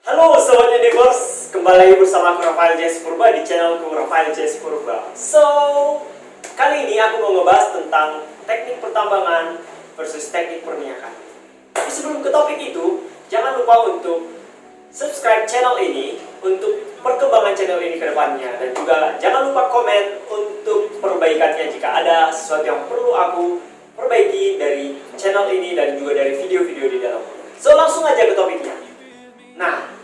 Halo Sobat Universe, kembali lagi bersama aku Rafael J. Purba di channelku Rafael J. Purba. So, kali ini aku mau ngebahas tentang teknik pertambangan versus teknik perminyakan. Tapi sebelum ke topik itu, jangan lupa untuk subscribe channel ini untuk perkembangan channel ini ke depannya. Dan juga jangan lupa komen untuk perbaikannya jika ada sesuatu yang perlu aku perbaiki dari channel ini dan juga dari video-video di dalam. So, langsung aja ke topiknya. Nah,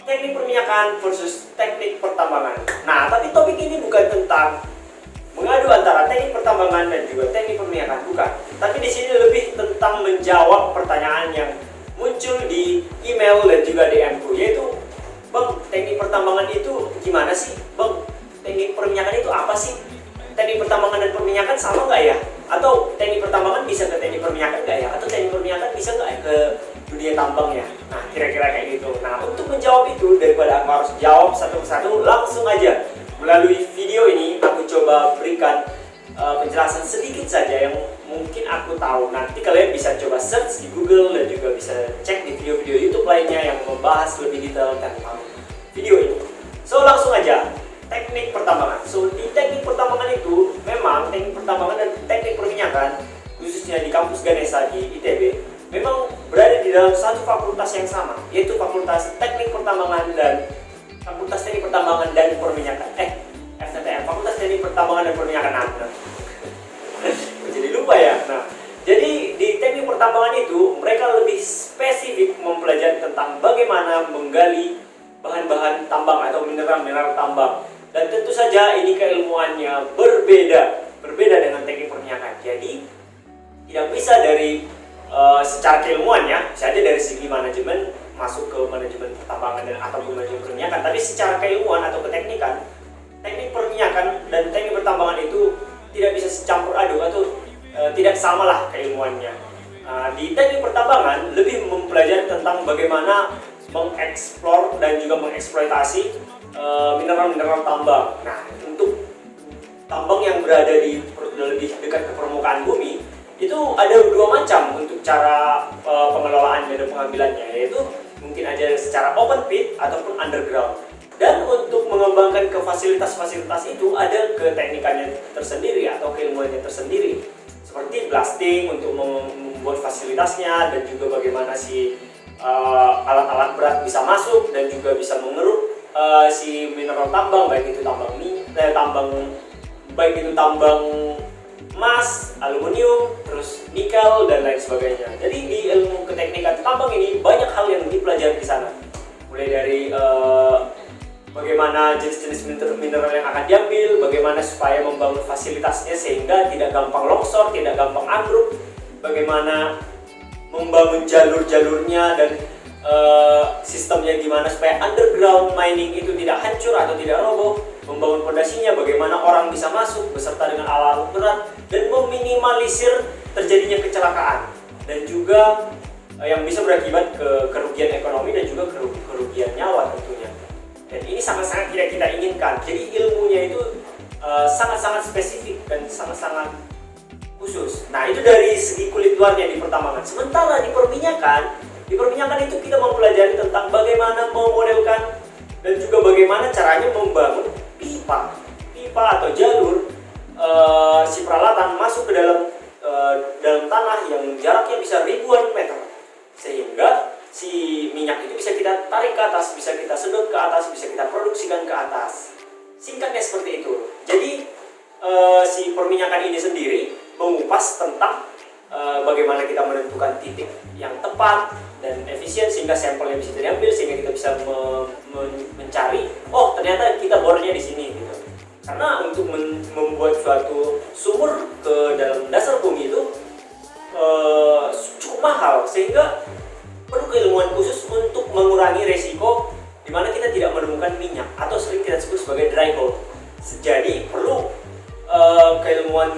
teknik perminyakan versus teknik pertambangan. Nah, tapi topik ini bukan tentang mengadu antara teknik pertambangan dan juga teknik perminyakan, bukan. Tapi di sini lebih tentang menjawab pertanyaan yang muncul di email dan juga DM-ku, yaitu, Bang, teknik pertambangan itu gimana sih? Bang, teknik perminyakan itu apa sih? Teknik pertambangan dan perminyakan sama nggak ya? Atau teknik pertambangan bisa ke teknik perminyakan nggak ya? Atau teknik perminyakan bisa nggak ke dunia tambang ya? Nah, kira-kira kayak gitu. Nah, untuk menjawab itu, daripada aku harus jawab satu persatu, langsung aja melalui video ini aku coba berikan penjelasan sedikit saja yang mungkin aku tahu. Nanti kalian bisa coba search di Google dan juga bisa cek di video-video YouTube lainnya yang membahas lebih detail tentang video ini. So, langsung aja. Teknik pertambangan. So, di teknik pertambangan itu memang teknik pertambangan dan teknik perminyakan, khususnya di kampus Ganesha di ITB, memang berada di dalam satu fakultas yang sama, yaitu Fakultas Teknik Pertambangan dan Fakultas Teknik Pertambangan dan Perminyakan. FTTM, Fakultas Teknik Pertambangan dan Perminyakan. Jadi lupa ya. Nah, jadi di teknik pertambangan itu mereka lebih spesifik mempelajari tentang bagaimana menggali bahan-bahan tambang atau mineral-mineral tambang. Dan tentu saja ini keilmuannya berbeda dengan teknik perminyakan. Jadi tidak bisa dari secara keilmuannya, bisa aja dari segi manajemen masuk ke manajemen pertambangan dan ataupun manajemen perminyakan. Tapi secara keilmuan atau keteknikan, teknik perminyakan dan teknik pertambangan itu tidak bisa campur aduk atau tidak samalah keilmuannya. Di teknik pertambangan lebih mempelajari tentang bagaimana mengeksplor dan juga mengeksploitasi mineral-mineral tambang. Nah, untuk tambang yang berada di lebih dekat ke permukaan bumi itu ada dua macam untuk cara pengelolaannya dan pengambilannya, yaitu mungkin aja secara open pit ataupun underground. Dan untuk mengembangkan ke fasilitas-fasilitas itu ada keteknikannya tersendiri atau keilmuannya tersendiri, seperti blasting untuk membuat fasilitasnya dan juga bagaimana si alat-alat berat bisa masuk dan juga bisa mengeruk si mineral tambang, baik itu tambang emas, aluminium, terus nikel dan lain sebagainya. Jadi di ilmu keteknikan tambang ini banyak hal yang dipelajari di sana. Mulai dari bagaimana jenis-jenis mineral yang akan diambil, bagaimana supaya membangun fasilitasnya sehingga tidak gampang longsor, tidak gampang ambruk, bagaimana membangun jalur-jalurnya dan sistemnya gimana supaya underground mining itu tidak hancur atau tidak roboh, membangun fondasinya, bagaimana orang bisa masuk beserta dengan alat-alat berat dan meminimalisir terjadinya kecelakaan dan juga yang bisa berakibat ke kerugian ekonomi dan juga kerugian nyawa tentunya. Dan ini sangat-sangat tidak kita inginkan. Jadi ilmunya itu sangat-sangat spesifik dan sangat-sangat khusus. Nah, itu dari segi kulit luarnya di pertambangan. Sementara di perminyakan itu kita mempelajari tentang bagaimana memodelkan dan juga bagaimana caranya membangun pipa atau jalur si peralatan masuk ke dalam tanah yang jaraknya bisa ribuan meter, sehingga si minyak itu bisa kita tarik ke atas, bisa kita sedot ke atas, bisa kita produksikan ke atas. Singkatnya seperti itu. Jadi si perminyakan ini sendiri mengupas tentang bagaimana kita menentukan titik yang tepat dan efisien sehingga sampelnya bisa diambil, sehingga kita bisa mencari, oh ternyata kita bornya di sini gitu. Karena untuk membuat suatu sumur ke dalam dasar bumi itu cukup mahal, sehingga perlu keilmuan khusus untuk mengurangi resiko di mana kita tidak menemukan minyak atau sering kita sebut sebagai dry hole. Jadi perlu keilmuan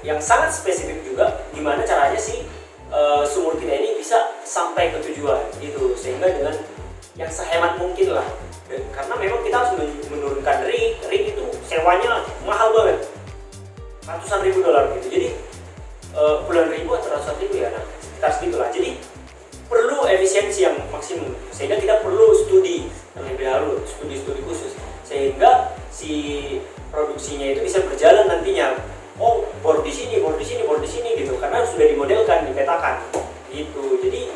yang sangat spesifik juga gimana caranya sih sumur kita ini bisa sampai ke tujuan gitu, sehingga dengan yang sehemat mungkin lah. Karena memang kita harus menurunkan rig itu sewanya mahal banget, ratusan ribu dolar gitu. Jadi puluhan ribu atau ratusan ribu ya, nah sekitar segitulah. Jadi perlu efisiensi yang maksimum, sehingga kita perlu si produksinya itu bisa berjalan nantinya. Oh, bor di sini, bor di sini, bor di sini gitu, karena sudah dimodelkan, dipetakan gitu. Jadi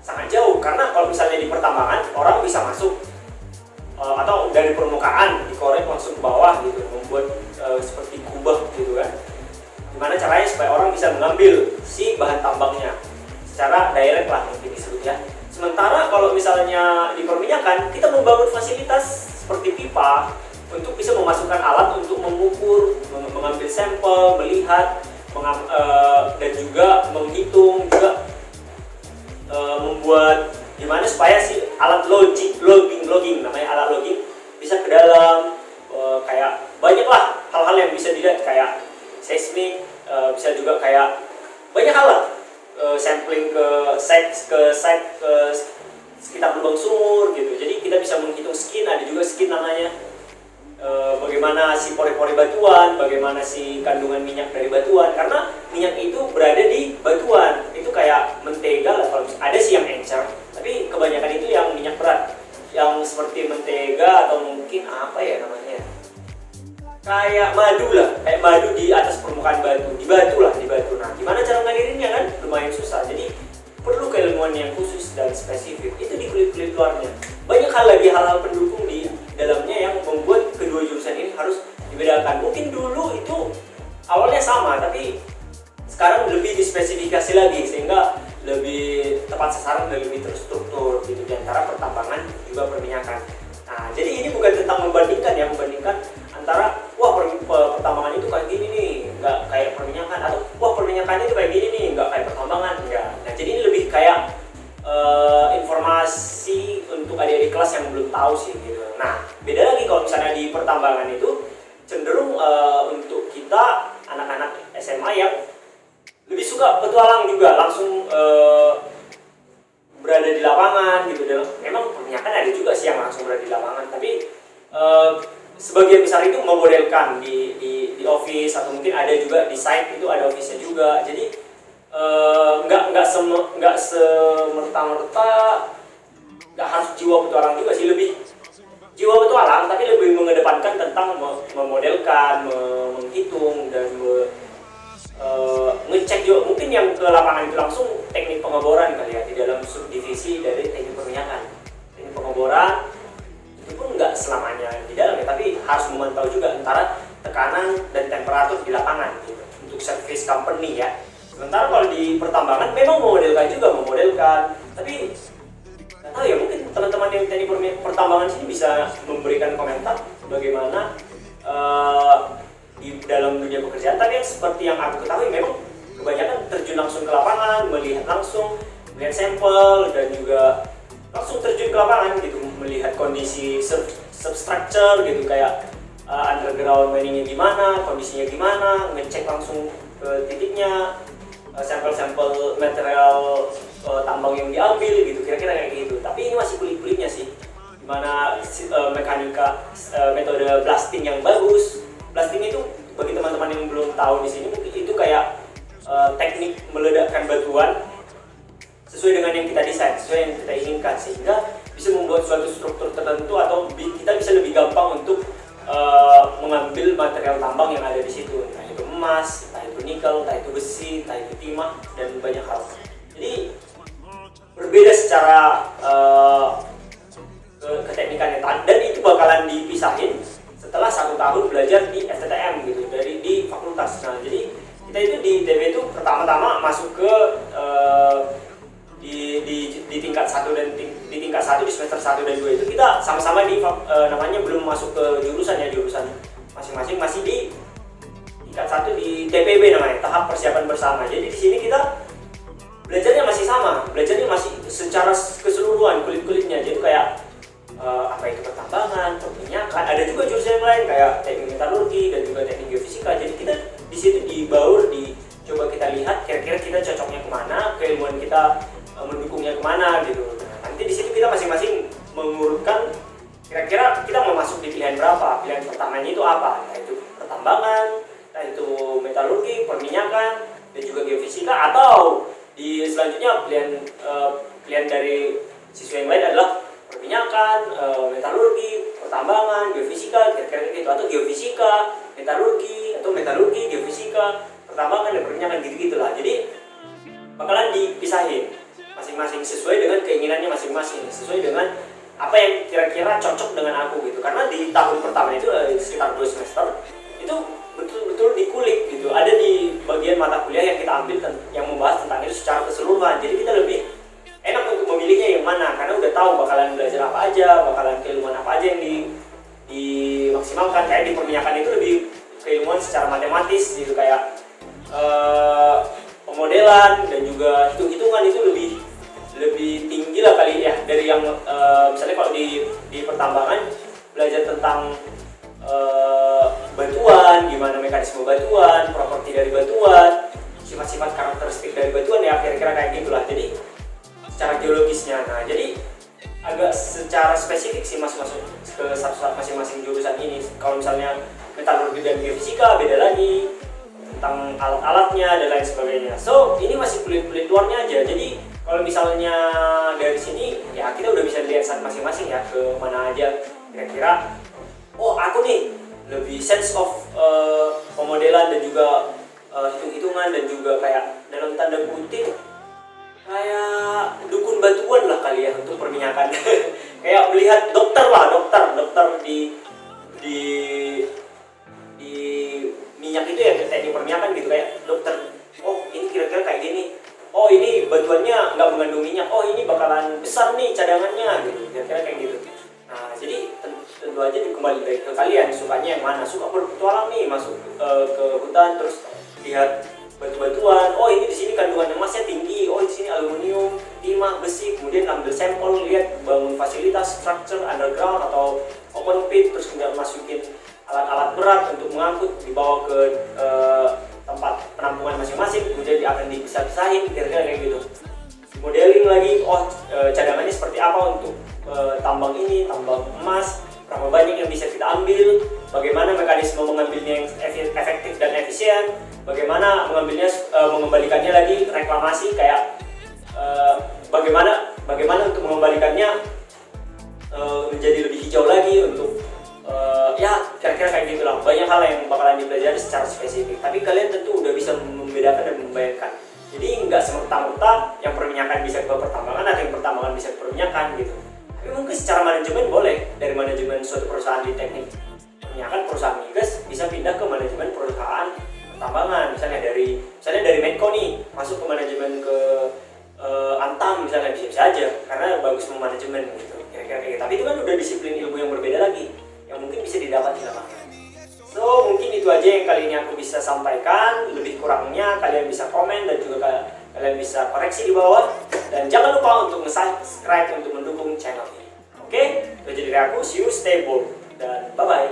sangat jauh, karena kalau misalnya di pertambangan orang bisa masuk atau dari permukaan dikorek langsung ke bawah gitu, membuat seperti kubah gitu kan. Gimana caranya supaya orang bisa mengambil si bahan tambangnya secara direct lah mungkin disebut ya. Sementara kalau misalnya di perminyakan, kita membangun fasilitas seperti pipa untuk bisa memasukkan alat untuk mengukur, mengambil sampel, melihat, dan juga menghitung, juga membuat gimana supaya si alat logging namanya alat logging bisa ke dalam, kayak banyak lah hal-hal yang bisa dilihat kayak seismik, bisa juga kayak banyak hal lah, sampling ke sekitar lubang sumur gitu. Jadi kita bisa menghitung skin, ada juga skin namanya. Bagaimana si pori-pori batuan, bagaimana si kandungan minyak dari batuan, karena minyak itu berada di batuan. Itu kayak mentega lah, kalau ada sih yang encer, tapi kebanyakan itu yang minyak berat, yang seperti mentega atau mungkin apa ya namanya, kayak madu lah, kayak madu di atas permukaan batu, di batu. Nah, gimana cara ngalirinnya kan lumayan susah, jadi perlu keilmuan yang khusus dan spesifik. Itu di kulit luarnya. Banyak hal pendukung di dalamnya yang membuat kedua jurusan ini harus dibedakan. Mungkin dulu itu awalnya sama, tapi sekarang lebih dispesifikasi lagi sehingga lebih tepat sasaran dan lebih terstruktur gitu di antara pertambangan juga perminyakan. Nah, jadi ini bukan tentang membandingkan antara wah pertambangan itu kayak gini nih, nggak kayak perminyakan, atau wah perminyakannya itu kayak gini nih, nggak kayak pertambangan, enggak. Nah, jadi ini lebih kayak informasi untuk adik-adik kelas yang belum tahu sih gitu. Nah, beda lagi kalau misalnya di pertambangan itu cenderung untuk kita anak-anak SMA yang lebih suka petualang juga, langsung berada di lapangan gitu. Memang perminyakan ada juga sih yang langsung berada di lapangan, tapi sebagian besar itu memodelkan di office, atau mungkin ada juga di site itu ada office-nya juga. Jadi nggak semerta-merta nggak harus jiwa petualang juga sih, lebih jiwa petualang tapi lebih mengedepankan tentang memodelkan, menghitung, dan ngecek juga. Mungkin yang ke lapangan itu langsung teknik pengeboran kali ya, di dalam subdivisi dari teknik perminyakan. Teknik pengeboran itu pun nggak selamanya di dalam ya, tapi harus memantau juga antara tekanan dan temperatur di lapangan gitu, untuk service company ya. Sementara kalau di pertambangan memang memodelkan, tapi nggak tahu ya, mungkin teman-teman yang teknik pertambangan sini bisa memberikan komentar bagaimana di dalam dunia pekerjaan. Tapi yang seperti yang aku ketahui memang kebanyakan terjun langsung ke lapangan, melihat sampel, dan juga langsung terjun ke lapangan gitu, melihat kondisi substructure gitu, kayak underground miningnya gimana, kondisinya gimana, ngecek langsung ke titiknya, sampel-sampel material tambang yang diambil gitu, kira-kira kayak gitu. Tapi ini masih kulit-kulitnya sih, dimana mekanika, metode blasting yang bagus. Blasting itu bagi teman-teman yang belum tahu di sini, mungkin itu kayak teknik meledakkan batuan sesuai dengan yang kita desain, sesuai yang kita inginkan, sehingga bisa membuat suatu struktur tertentu, atau kita bisa lebih gampang untuk mengambil material tambang yang ada di situ, entah itu emas, entah itu nikel, entah itu besi, entah itu timah, dan banyak hal. Jadi berbeda secara keteknikannya, dan itu bakalan dipisahin setelah 1 tahun belajar di FTTM gitu, di fakultas. Nah, jadi kita itu di TB itu pertama-tama masuk ke di tingkat 1 dan di tingkat 1 di semester 1 dan 2 itu kita sama-sama di namanya belum masuk ke jurusan masing-masing, masih di tingkat 1 di TPB namanya, tahap persiapan bersama. Jadi di sini kita belajarnya masih sama, belajarnya masih secara keseluruhan kulit-kulitnya. Jadi kayak apa itu pertambangan, perminyakan, ada juga jurusan yang lain kayak teknik metalurgi dan juga teknik geofisika. Jadi kita di situ dibaur, coba kita lihat kira-kira kita cocoknya kemana, keilmuan kita mendukungnya kemana gitu. Nah, nanti di situ kita masing-masing mengurutkan kira-kira kita mau masuk di pilihan berapa. Pilihan pertamanya itu apa? Entah itu pertambangan, entah itu metalurgi, perminyakan, dan juga geofisika, atau di selanjutnya pilihan dari siswa yang lain adalah perminyakan, metalurgi, pertambangan, geofisika, kira-kira gitu, atau geofisika, metalurgi, geofisika, pertambangan dan perminyakan gitu-gitulah. Jadi bakalan dipisahin masing-masing sesuai dengan keinginannya masing-masing, sesuai dengan apa yang kira-kira cocok dengan aku gitu. Karena di tahun pertama itu sekitar 2 semester itu betul-betul dikulik gitu. Ada di bagian mata kuliah yang kita ambil yang membahas tentang itu secara keseluruhan. Jadi kita lebih enak untuk memilihnya yang mana, karena udah tahu bakalan belajar apa aja, bakalan keilmuan apa aja yang dimaksimalkan. Kayak di perminyakan itu lebih keilmuan secara matematis gitu, kayak pemodelan dan juga hitung-hitungan itu lebih tinggi lah kali ya dari yang misalnya kalau di pertambangan belajar tentang batuan, gimana mekanisme batuan, properti dari batuan, sifat-sifat karakteristik dari batuan, ya kira-kira kayak gitulah. Jadi secara geologisnya, nah jadi agak secara spesifik sih masuk ke satu masing-masing jurusan ini. Kalau misalnya metalurgi dan geofisika beda lagi tentang alat-alatnya dan lain sebagainya. So ini masih kulit-kulit luarnya aja. Jadi kalau misalnya dari sini ya kita udah bisa lihat masing-masing ya ke mana aja kira-kira. Oh aku nih lebih sense of pemodelan dan juga hitung-hitungan dan juga kayak dalam tanda kutip kayak dukun batuan lah kali ya untuk perminyakan. Kayak melihat dokter di minyak itu ya, teknik perminyakan gitu, kayak dokter. Oh ini kira-kira kayak gini. Oh ini batuannya nggak mengandung minyak. Oh ini bakalan besar nih cadangannya gitu. Kira-kira kayak gitu. Nah jadi tentu aja kembali dari ke kalian sukanya yang mana. Suka berpetualang nih, masuk ke hutan terus lihat batu-batuan. Oh ini di sini kandungan emasnya tinggi. Oh di sini aluminium, timah, besi. Kemudian ambil sampel, lihat bangun fasilitas structure underground atau open pit, terus kemudian masukin alat-alat berat untuk mengangkut, dibawa ke tempat penampungan masing-masing, kemudian akan dipisah-pisahin, kira-kira kayak gitu. Modeling lagi, cadangannya seperti apa untuk tambang ini, tambang emas, berapa banyak yang bisa kita ambil, bagaimana mekanisme mengambilnya yang efektif dan efisien, bagaimana mengambilnya, mengembalikannya lagi, reklamasi, kayak bagaimana untuk mengembalikannya menjadi lebih hijau lagi, untuk ya kira-kira kayak gitulah. Banyak hal yang bakalan dipelajari secara spesifik, tapi kalian tentu udah bisa membedakan dan membayangkan. Jadi nggak semerta-merta yang perminyakan bisa ke pertambangan atau yang pertambangan bisa ke perminyakan gitu. Tapi mungkin secara manajemen boleh, dari manajemen suatu perusahaan di teknik perminyakan, perusahaan migas bisa pindah ke manajemen perusahaan pertambangan. Misalnya dari Medco nih masuk ke manajemen ke Antam misalnya, bisa aja karena bagus memanajemen gitu. Kira-kira kayak gitu. Tapi itu kan udah disiplin ilmu yang berbeda lagi, yang mungkin bisa didapat di lapangan. So mungkin itu aja yang kali ini aku bisa sampaikan. Lebih kurangnya kalian bisa komen dan juga kalian bisa koreksi di bawah. Dan jangan lupa untuk subscribe untuk mendukung channel ini. Oke, itu jadi dari aku. See you, stay bold, dan bye bye.